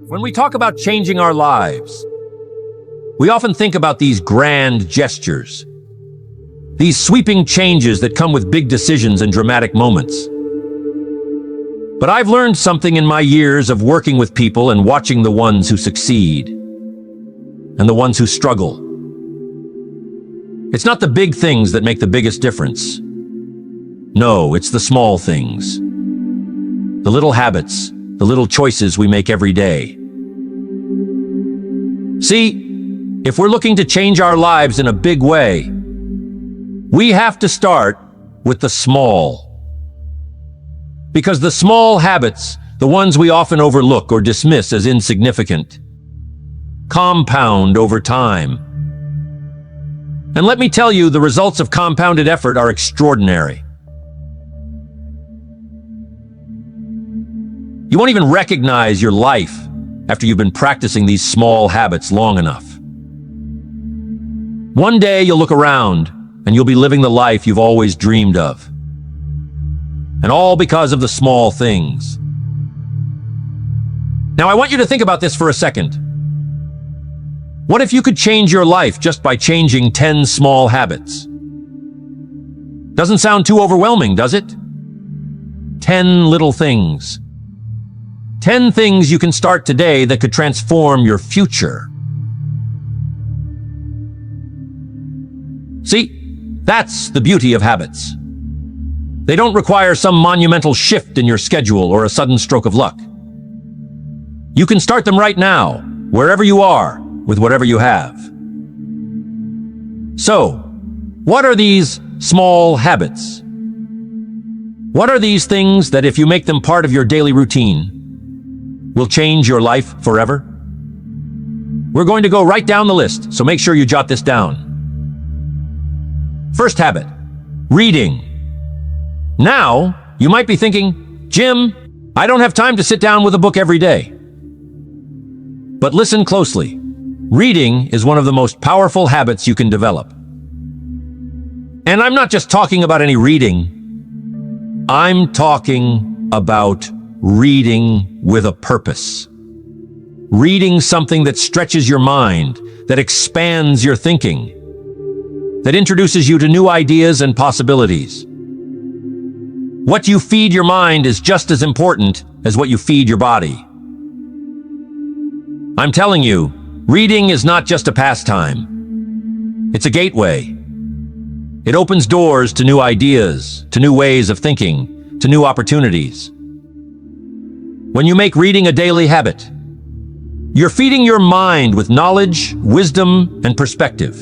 When we talk about changing our lives, we often think about these grand gestures, these sweeping changes that come with big decisions and dramatic moments. But I've learned something in my years of working with people and watching the ones who succeed and the ones who struggle. It's not the big things that make the biggest difference. No, it's the small things. The little habits, the little choices we make every day. See, if we're looking to change our lives in a big way, we have to start with the small. Because the small habits, the ones we often overlook or dismiss as insignificant, compound over time. And let me tell you, the results of compounded effort are extraordinary. You won't even recognize your life after you've been practicing these small habits long enough. One day you'll look around and you'll be living the life you've always dreamed of. And all because of the small things. Now I want you to think about this for a second. What if you could change your life just by changing 10 small habits? Doesn't sound too overwhelming, does it? 10 little things. 10 things you can start today that could transform your future. See, that's the beauty of habits. They don't require some monumental shift in your schedule or a sudden stroke of luck. You can start them right now, wherever you are, with whatever you have. So, what are these small habits? What are these things that if you make them part of your daily routine, will change your life forever? We're going to go right down the list, so make sure you jot this down. First habit, reading. Now, you might be thinking, Jim, I don't have time to sit down with a book every day. But listen closely. Reading is one of the most powerful habits you can develop. And I'm not just talking about any reading. I'm talking about reading with a purpose. Reading something that stretches your mind, that expands your thinking, that introduces you to new ideas and possibilities. What you feed your mind is just as important as what you feed your body. I'm telling you, reading is not just a pastime. It's a gateway. It opens doors to new ideas, to new ways of thinking, to new opportunities. When you make reading a daily habit, you're feeding your mind with knowledge, wisdom, and perspective.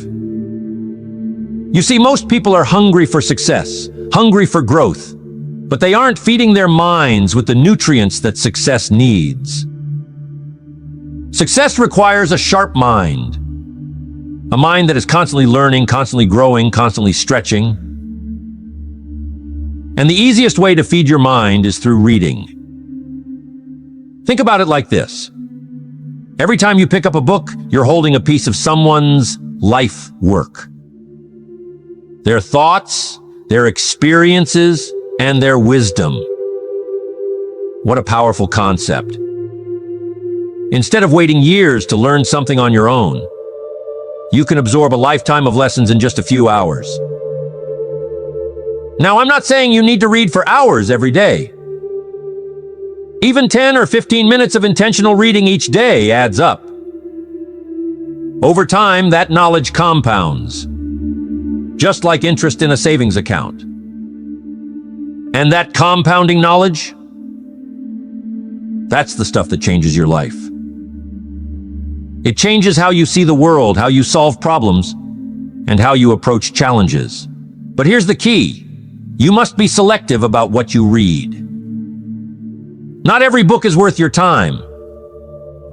You see, most people are hungry for success, hungry for growth, but they aren't feeding their minds with the nutrients that success needs. Success requires a sharp mind, a mind that is constantly learning, constantly growing, constantly stretching. And the easiest way to feed your mind is through reading. Think about it like this. Every time you pick up a book, you're holding a piece of someone's life work. Their thoughts, their experiences, and their wisdom. What a powerful concept. Instead of waiting years to learn something on your own, you can absorb a lifetime of lessons in just a few hours. Now, I'm not saying you need to read for hours every day. Even 10 or 15 minutes of intentional reading each day adds up. Over time, that knowledge compounds, just like interest in a savings account. And that compounding knowledge, that's the stuff that changes your life. It changes how you see the world, how you solve problems, and how you approach challenges. But here's the key. You must be selective about what you read. Not every book is worth your time.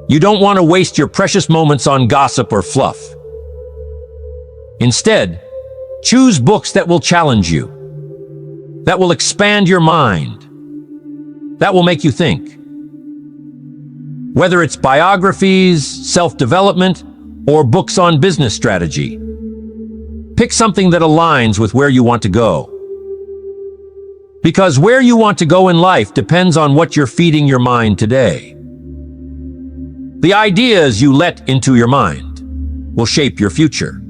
You don't want to waste your precious moments on gossip or fluff. Instead, choose books that will challenge you, that will expand your mind, that will make you think. Whether it's biographies, self-development, or books on business strategy, pick something that aligns with where you want to go. Because where you want to go in life depends on what you're feeding your mind today. The ideas you let into your mind will shape your future.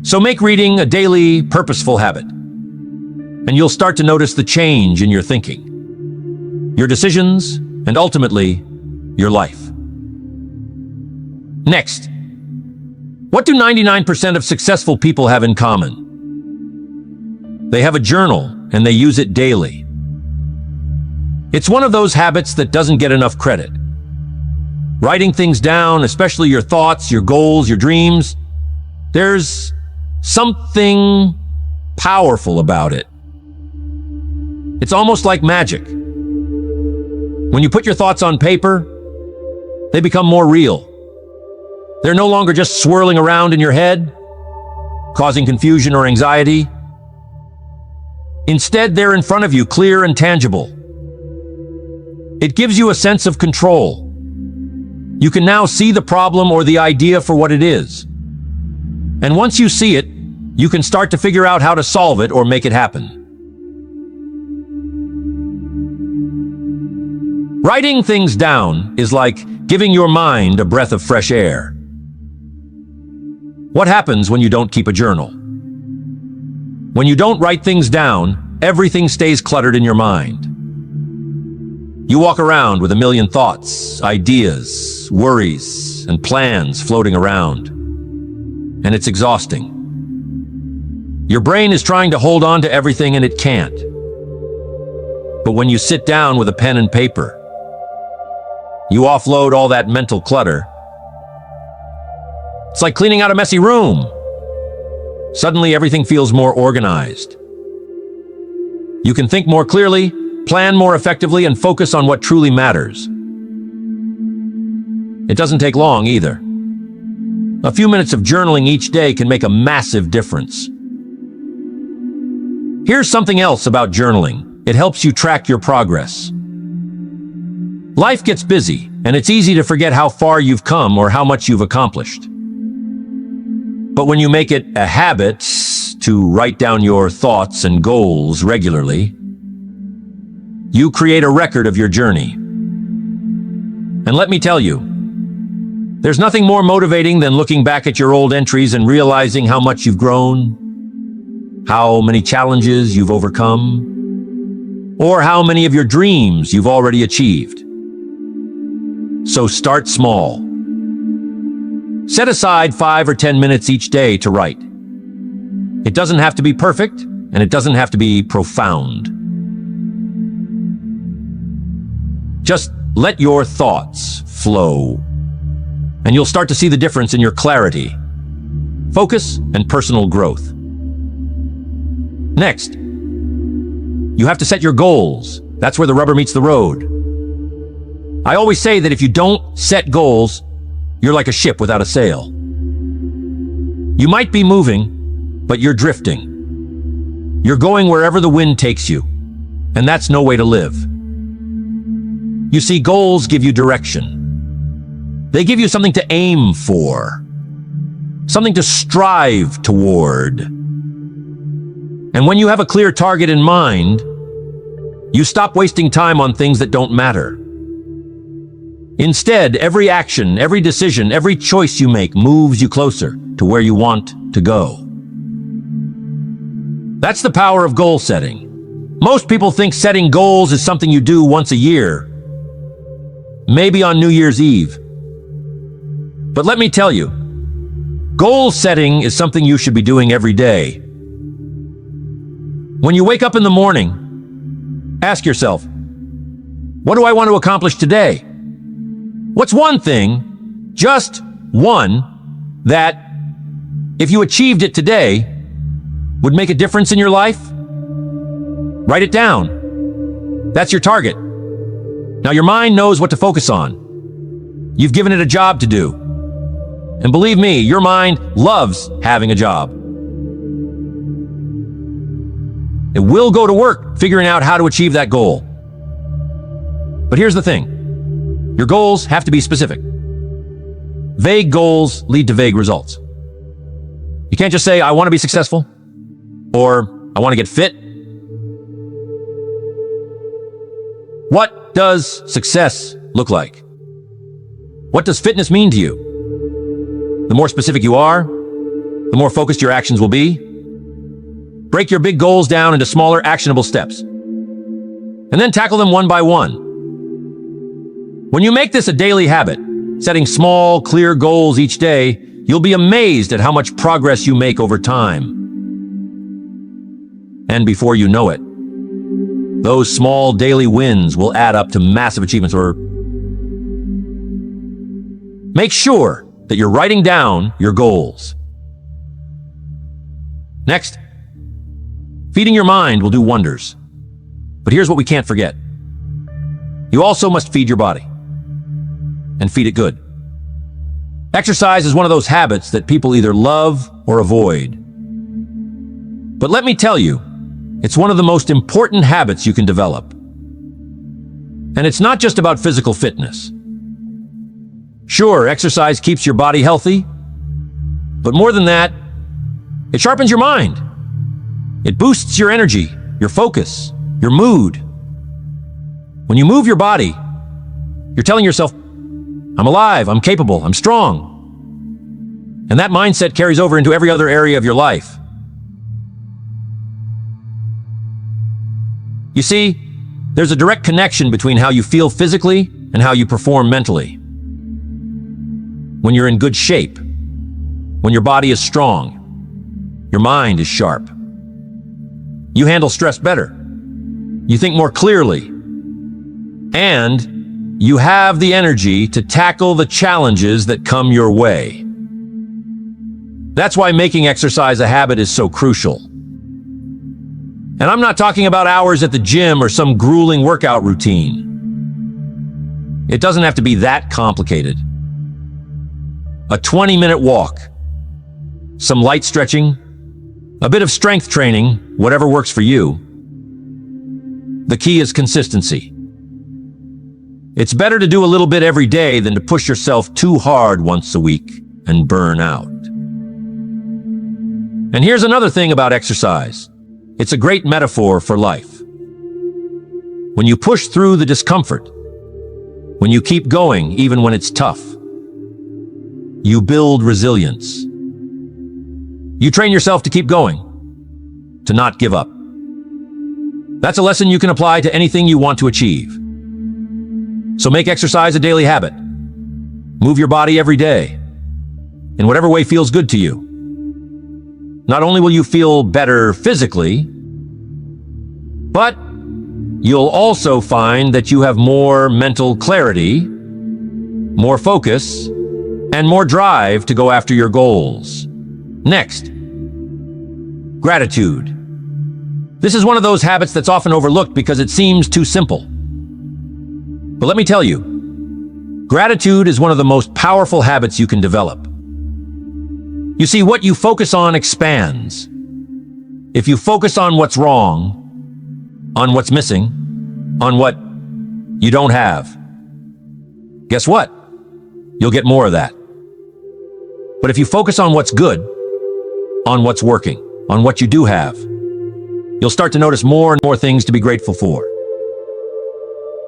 So make reading a daily, purposeful habit, and you'll start to notice the change in your thinking, your decisions, and ultimately, your life. Next, what do 99% of successful people have in common? They have a journal, and they use it daily. It's one of those habits that doesn't get enough credit. Writing things down, especially your thoughts, your goals, your dreams, there's something powerful about it. It's almost like magic. When you put your thoughts on paper, they become more real. They're no longer just swirling around in your head, causing confusion or anxiety. Instead, they're in front of you, clear and tangible. It gives you a sense of control. You can now see the problem or the idea for what it is. And once you see it, you can start to figure out how to solve it or make it happen. Writing things down is like giving your mind a breath of fresh air. What happens when you don't keep a journal? When you don't write things down, everything stays cluttered in your mind. You walk around with a million thoughts, ideas, worries, and plans floating around. And it's exhausting. Your brain is trying to hold on to everything and it can't. But when you sit down with a pen and paper, you offload all that mental clutter. It's like cleaning out a messy room. Suddenly, everything feels more organized. You can think more clearly, plan more effectively, and focus on what truly matters. It doesn't take long either. A few minutes of journaling each day can make a massive difference. Here's something else about journaling. It helps you track your progress. Life gets busy, and it's easy to forget how far you've come or how much you've accomplished. But when you make it a habit to write down your thoughts and goals regularly, you create a record of your journey. And let me tell you, there's nothing more motivating than looking back at your old entries and realizing how much you've grown, how many challenges you've overcome, or how many of your dreams you've already achieved. So start small. Set aside 5 or 10 minutes each day to write. It doesn't have to be perfect, and it doesn't have to be profound. Just let your thoughts flow, and you'll start to see the difference in your clarity, focus, and personal growth. Next, you have to set your goals. That's where the rubber meets the road. I always say that if you don't set goals, you're like a ship without a sail. You might be moving, but you're drifting. You're going wherever the wind takes you, and that's no way to live. You see, goals give you direction. They give you something to aim for, something to strive toward. And when you have a clear target in mind, you stop wasting time on things that don't matter. Instead, every action, every decision, every choice you make moves you closer to where you want to go. That's the power of goal setting. Most people think setting goals is something you do once a year, maybe on New Year's Eve. But let me tell you, goal setting is something you should be doing every day. When you wake up in the morning, ask yourself, what do I want to accomplish today? What's one thing, just one, that, if you achieved it today, would make a difference in your life? Write it down. That's your target. Now your mind knows what to focus on. You've given it a job to do. And believe me, your mind loves having a job. It will go to work figuring out how to achieve that goal. But here's the thing. Your goals have to be specific. Vague goals lead to vague results. You can't just say, I want to be successful, or I want to get fit. What does success look like? What does fitness mean to you? The more specific you are, the more focused your actions will be. Break your big goals down into smaller, actionable steps, and then tackle them one by one. When you make this a daily habit, setting small, clear goals each day, you'll be amazed at how much progress you make over time. And before you know it, those small daily wins will add up to massive achievements. Or make sure that you're writing down your goals. Next, feeding your mind will do wonders. But here's what we can't forget. You also must feed your body. And feed it good. Exercise is one of those habits that people either love or avoid. But let me tell you, it's one of the most important habits you can develop. And it's not just about physical fitness. Sure, exercise keeps your body healthy, but more than that, it sharpens your mind. It boosts your energy, your focus, your mood. When you move your body, you're telling yourself, I'm alive, I'm capable, I'm strong. And that mindset carries over into every other area of your life. You see, there's a direct connection between how you feel physically and how you perform mentally. When you're in good shape, when your body is strong, your mind is sharp. You handle stress better. You think more clearly. And you have the energy to tackle the challenges that come your way. That's why making exercise a habit is so crucial. And I'm not talking about hours at the gym or some grueling workout routine. It doesn't have to be that complicated. A 20-minute walk, some light stretching, a bit of strength training, whatever works for you. The key is consistency. It's better to do a little bit every day than to push yourself too hard once a week and burn out. And here's another thing about exercise. It's a great metaphor for life. When you push through the discomfort, when you keep going even when it's tough, you build resilience. You train yourself to keep going, to not give up. That's a lesson you can apply to anything you want to achieve. So make exercise a daily habit. Move your body every day, in whatever way feels good to you. Not only will you feel better physically, but you'll also find that you have more mental clarity, more focus, and more drive to go after your goals. Next, gratitude. This is one of those habits that's often overlooked because it seems too simple. But let me tell you, gratitude is one of the most powerful habits you can develop. You see, what you focus on expands. If you focus on what's wrong, on what's missing, on what you don't have, guess what? You'll get more of that. But if you focus on what's good, on what's working, on what you do have, you'll start to notice more and more things to be grateful for.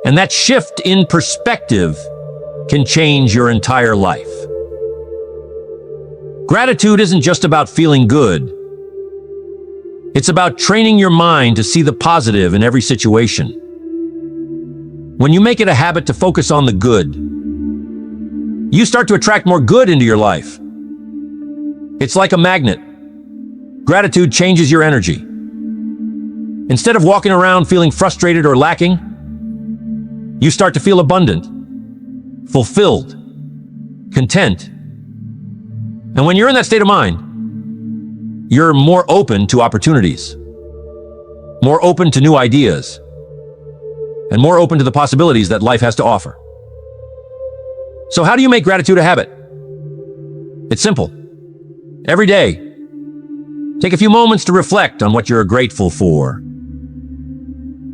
And that shift in perspective can change your entire life. Gratitude isn't just about feeling good. It's about training your mind to see the positive in every situation. When you make it a habit to focus on the good, you start to attract more good into your life. It's like a magnet. Gratitude changes your energy. Instead of walking around feeling frustrated or lacking, you start to feel abundant, fulfilled, content. And when you're in that state of mind, you're more open to opportunities, more open to new ideas, and more open to the possibilities that life has to offer. So how do you make gratitude a habit? It's simple. Every day, take a few moments to reflect on what you're grateful for.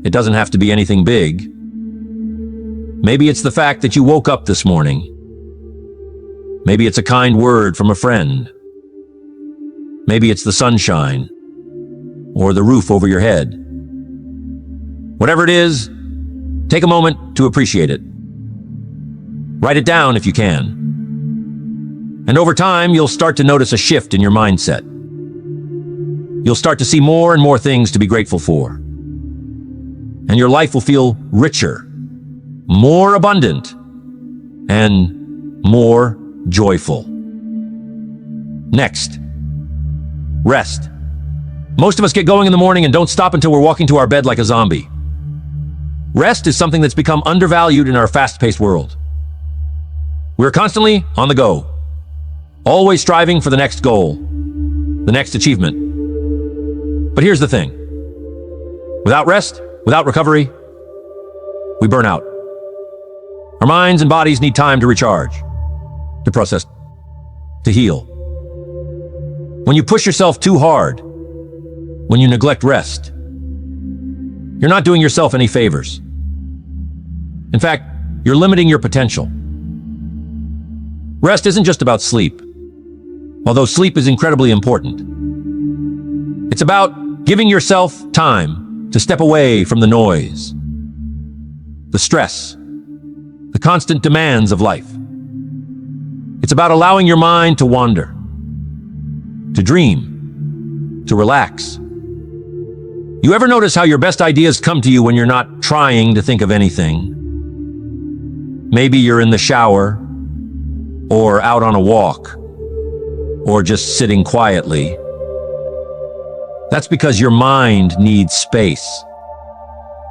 It doesn't have to be anything big. Maybe it's the fact that you woke up this morning. Maybe it's a kind word from a friend. Maybe it's the sunshine or the roof over your head. Whatever it is, take a moment to appreciate it. Write it down if you can. And over time, you'll start to notice a shift in your mindset. You'll start to see more and more things to be grateful for. And your life will feel richer, more abundant, and more joyful. Next, rest. Most of us get going in the morning and don't stop until we're walking to our bed like a zombie. Rest is something that's become undervalued in our fast-paced world. We're constantly on the go, always striving for the next goal, the next achievement. But here's the thing. Without rest, without recovery, we burn out. Our minds and bodies need time to recharge, to process, to heal. When you push yourself too hard, when you neglect rest, you're not doing yourself any favors. In fact, you're limiting your potential. Rest isn't just about sleep, although sleep is incredibly important. It's about giving yourself time to step away from the noise, the stress, the constant demands of life. It's about allowing your mind to wander, to dream, to relax. You ever notice how your best ideas come to you when you're not trying to think of anything? Maybe you're in the shower, or out on a walk, or just sitting quietly. That's because your mind needs space.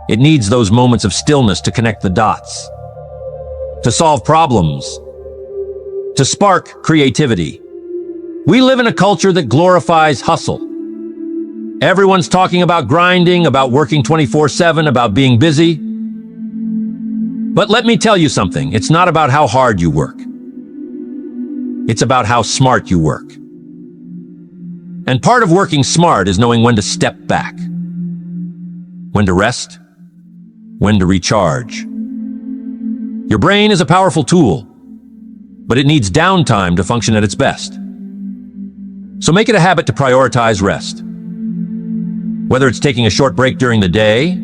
It needs those moments of stillness to connect the dots, to solve problems, to spark creativity. We live in a culture that glorifies hustle. Everyone's talking about grinding, about working 24/7, about being busy. But let me tell you something, it's not about how hard you work. It's about how smart you work. And part of working smart is knowing when to step back, when to rest, when to recharge. Your brain is a powerful tool, but it needs downtime to function at its best. So make it a habit to prioritize rest. Whether it's taking a short break during the day,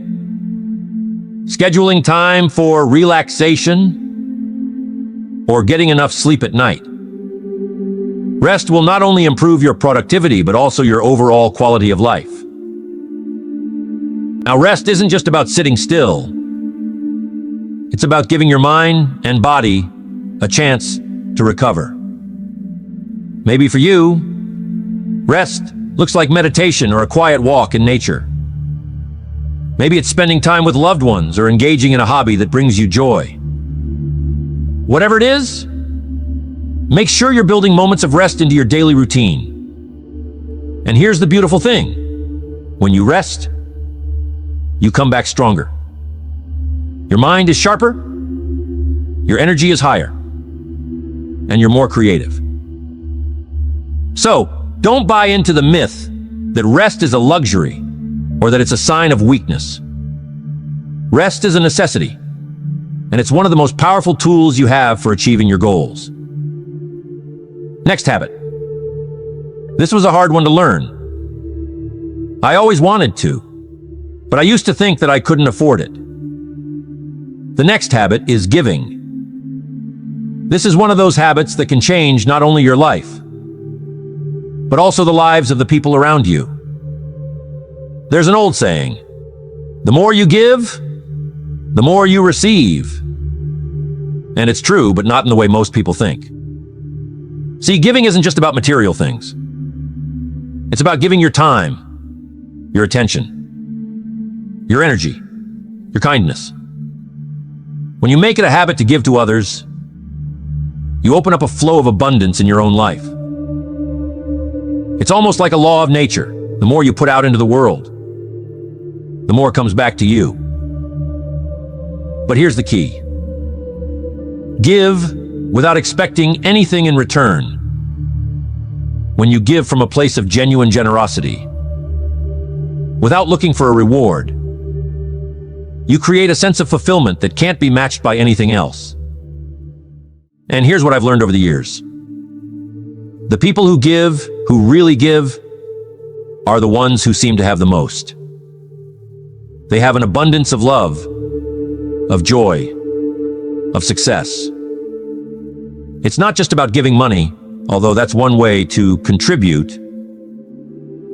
scheduling time for relaxation, or getting enough sleep at night. Rest will not only improve your productivity, but also your overall quality of life. Now, rest isn't just about sitting still. It's about giving your mind and body a chance to recover. Maybe for you, rest looks like meditation or a quiet walk in nature. Maybe it's spending time with loved ones or engaging in a hobby that brings you joy. Whatever it is, make sure you're building moments of rest into your daily routine. And here's the beautiful thing. When you rest, you come back stronger. Your mind is sharper, your energy is higher, and you're more creative. So, don't buy into the myth that rest is a luxury or that it's a sign of weakness. Rest is a necessity, and it's one of the most powerful tools you have for achieving your goals. Next habit. This was a hard one to learn. I always wanted to, but I used to think that I couldn't afford it. The next habit is giving. This is one of those habits that can change not only your life, but also the lives of the people around you. There's an old saying, the more you give, the more you receive. And it's true, but not in the way most people think. See, giving isn't just about material things. It's about giving your time, your attention, your energy, your kindness. When you make it a habit to give to others, you open up a flow of abundance in your own life. It's almost like a law of nature. The more you put out into the world, the more comes back to you. But here's the key. Give without expecting anything in return. When you give from a place of genuine generosity, without looking for a reward, you create a sense of fulfillment that can't be matched by anything else. And here's what I've learned over the years. The people who give, who really give, are the ones who seem to have the most. They have an abundance of love, of joy, of success. It's not just about giving money, although that's one way to contribute.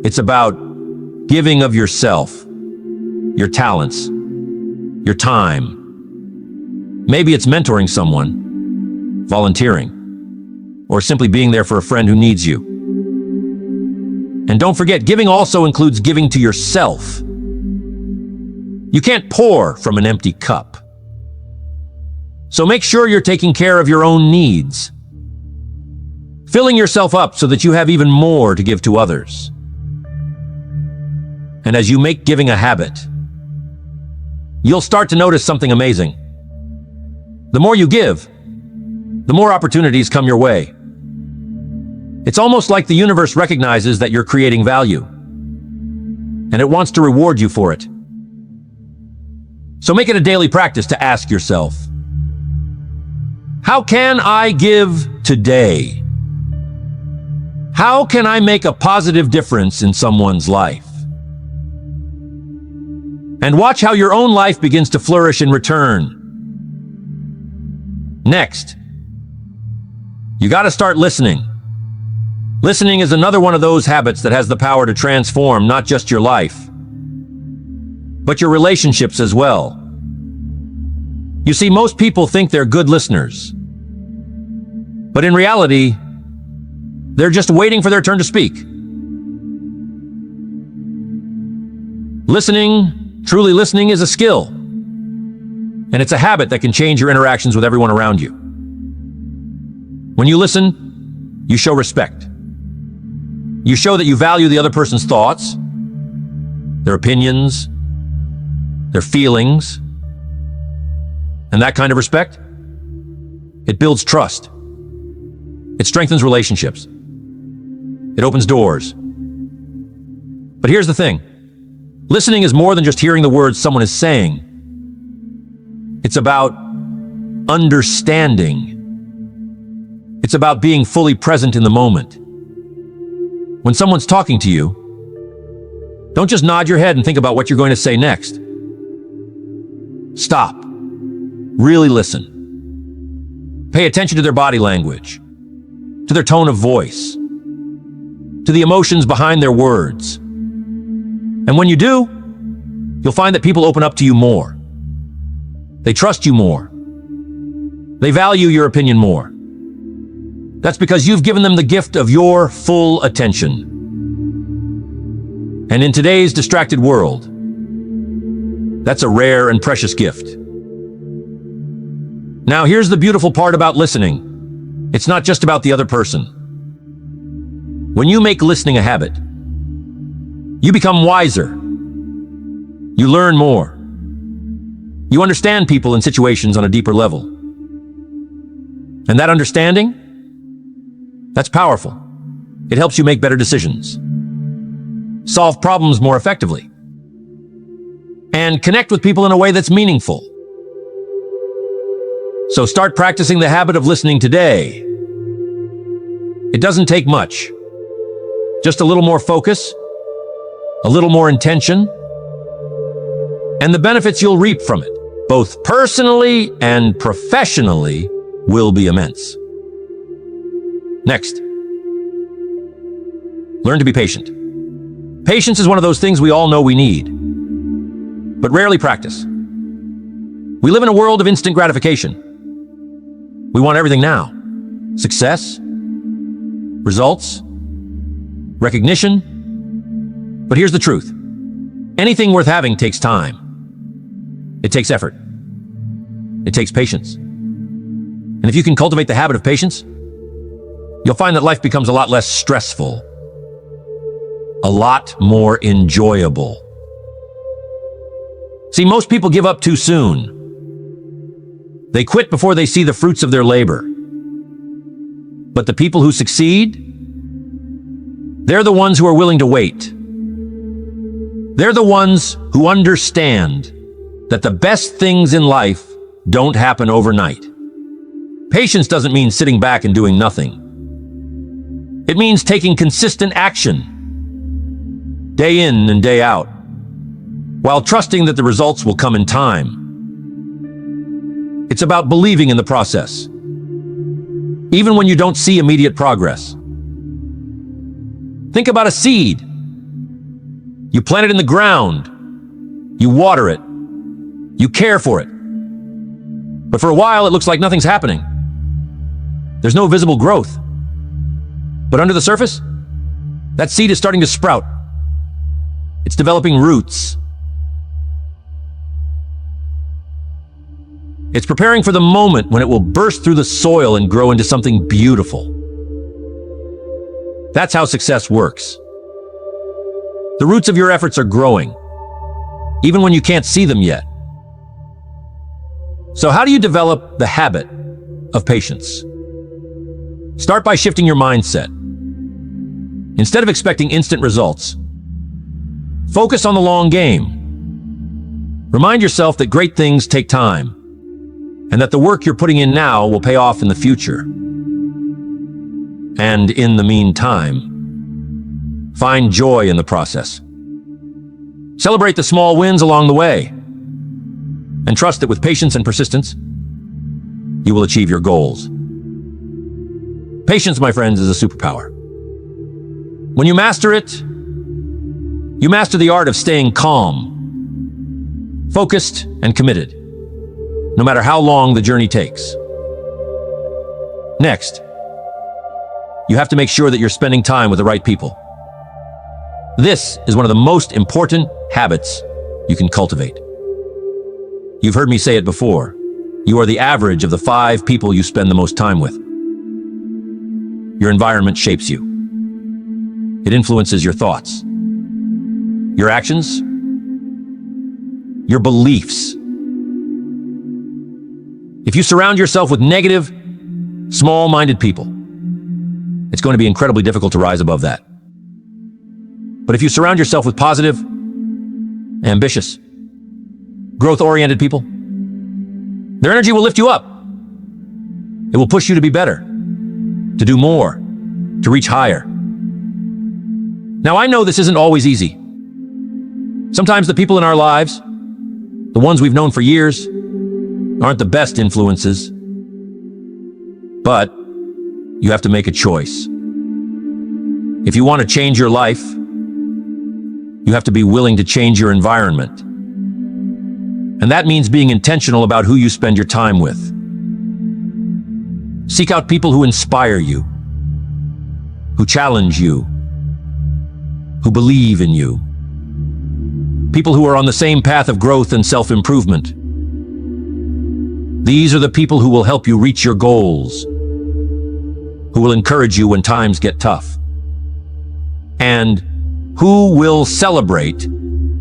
It's about giving of yourself, your talents, your time. Maybe it's mentoring someone, volunteering, or simply being there for a friend who needs you. And don't forget, giving also includes giving to yourself. You can't pour from an empty cup. So make sure you're taking care of your own needs, filling yourself up so that you have even more to give to others. And as you make giving a habit, you'll start to notice something amazing. The more you give, the more opportunities come your way. It's almost like the universe recognizes that you're creating value, and it wants to reward you for it. So make it a daily practice to ask yourself, how can I give today? How can I make a positive difference in someone's life? And watch how your own life begins to flourish in return. Next, you got to start listening. Listening is another one of those habits that has the power to transform not just your life, but your relationships as well. You see, most people think they're good listeners, but in reality, they're just waiting for their turn to speak. Truly listening is a skill, and it's a habit that can change your interactions with everyone around you. When you listen, you show respect. You show that you value the other person's thoughts, their opinions, their feelings. And that kind of respect, it builds trust. It strengthens relationships. It opens doors. But here's the thing. Listening is more than just hearing the words someone is saying. It's about understanding. It's about being fully present in the moment. When someone's talking to you, don't just nod your head and think about what you're going to say next. Stop. Really listen. Pay attention to their body language, to their tone of voice, to the emotions behind their words. And when you do, you'll find that people open up to you more. They trust you more. They value your opinion more. That's because you've given them the gift of your full attention. And in today's distracted world, that's a rare and precious gift. Now, here's the beautiful part about listening. It's not just about the other person. When you make listening a habit, you become wiser. You learn more. You understand people and situations on a deeper level. And that understanding, that's powerful. It helps you make better decisions, solve problems more effectively, and connect with people in a way that's meaningful. So start practicing the habit of listening today. It doesn't take much. Just a little more focus, a little more intention, and the benefits you'll reap from it, both personally and professionally, will be immense. Next, learn to be patient. Patience is one of those things we all know we need, but rarely practice. We live in a world of instant gratification. We want everything now. Success, results, recognition. But here's the truth. Anything worth having takes time. It takes effort. It takes patience. And if you can cultivate the habit of patience, you'll find that life becomes a lot less stressful, a lot more enjoyable. See, most people give up too soon. They quit before they see the fruits of their labor. But the people who succeed, they're the ones who are willing to wait. They're the ones who understand that the best things in life don't happen overnight. Patience doesn't mean sitting back and doing nothing. It means taking consistent action, day in and day out, while trusting that the results will come in time. It's about believing in the process, even when you don't see immediate progress. Think about a seed. You plant it in the ground. You water it. You care for it. But for a while, it looks like nothing's happening. There's no visible growth. But under the surface, that seed is starting to sprout. It's developing roots. It's preparing for the moment when it will burst through the soil and grow into something beautiful. That's how success works. The roots of your efforts are growing, even when you can't see them yet. So how do you develop the habit of patience? Start by shifting your mindset. Instead of expecting instant results, focus on the long game. Remind yourself that great things take time, and that the work you're putting in now will pay off in the future. And in the meantime, find joy in the process. Celebrate the small wins along the way, and trust that with patience and persistence, you will achieve your goals. Patience, my friends, is a superpower. When you master it, you master the art of staying calm, focused, and committed, no matter how long the journey takes. Next, you have to make sure that you're spending time with the right people. This is one of the most important habits you can cultivate. You've heard me say it before. You are the average of the 5 people you spend the most time with. Your environment shapes you. It influences your thoughts, your actions, your beliefs. If you surround yourself with negative, small-minded people, it's going to be incredibly difficult to rise above that. But if you surround yourself with positive, ambitious, growth-oriented people, their energy will lift you up. It will push you to be better, to do more, to reach higher. Now, I know this isn't always easy. Sometimes the people in our lives, the ones we've known for years, aren't the best influences. But you have to make a choice. If you want to change your life, you have to be willing to change your environment. And that means being intentional about who you spend your time with. Seek out people who inspire you, who challenge you, who believe in you. People who are on the same path of growth and self-improvement. These are the people who will help you reach your goals, who will encourage you when times get tough, and who will celebrate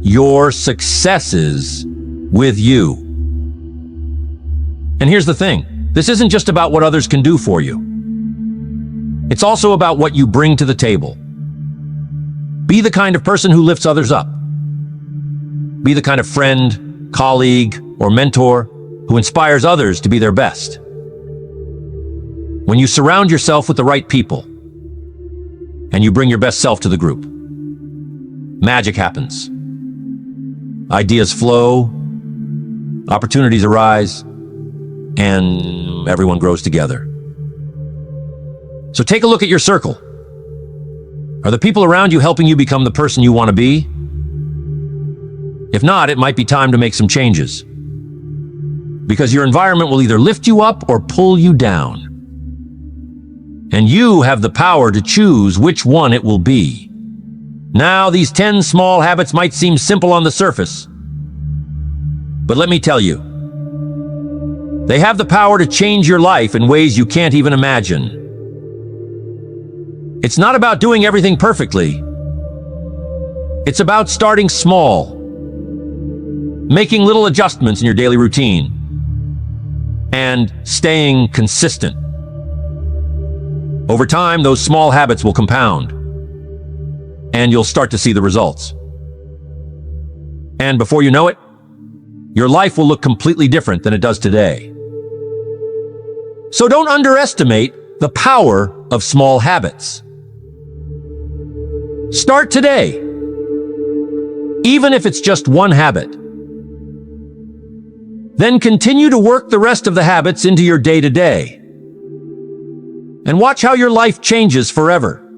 your successes with you. And here's the thing, this isn't just about what others can do for you. It's also about what you bring to the table. Be the kind of person who lifts others up. Be the kind of friend, colleague, or mentor who inspires others to be their best. When you surround yourself with the right people, and you bring your best self to the group, magic happens. Ideas flow, opportunities arise, and everyone grows together. So take a look at your circle. Are the people around you helping you become the person you want to be? If not, it might be time to make some changes. Because your environment will either lift you up or pull you down. And you have the power to choose which one it will be. Now, these 10 small habits might seem simple on the surface. But let me tell you, they have the power to change your life in ways you can't even imagine. It's not about doing everything perfectly. It's about starting small, making little adjustments in your daily routine, and staying consistent. Over time, those small habits will compound, and you'll start to see the results. And before you know it, your life will look completely different than it does today. So don't underestimate the power of small habits. Start today, even if it's just one habit. Then continue to work the rest of the habits into your day-to-day. and watch how your life changes forever.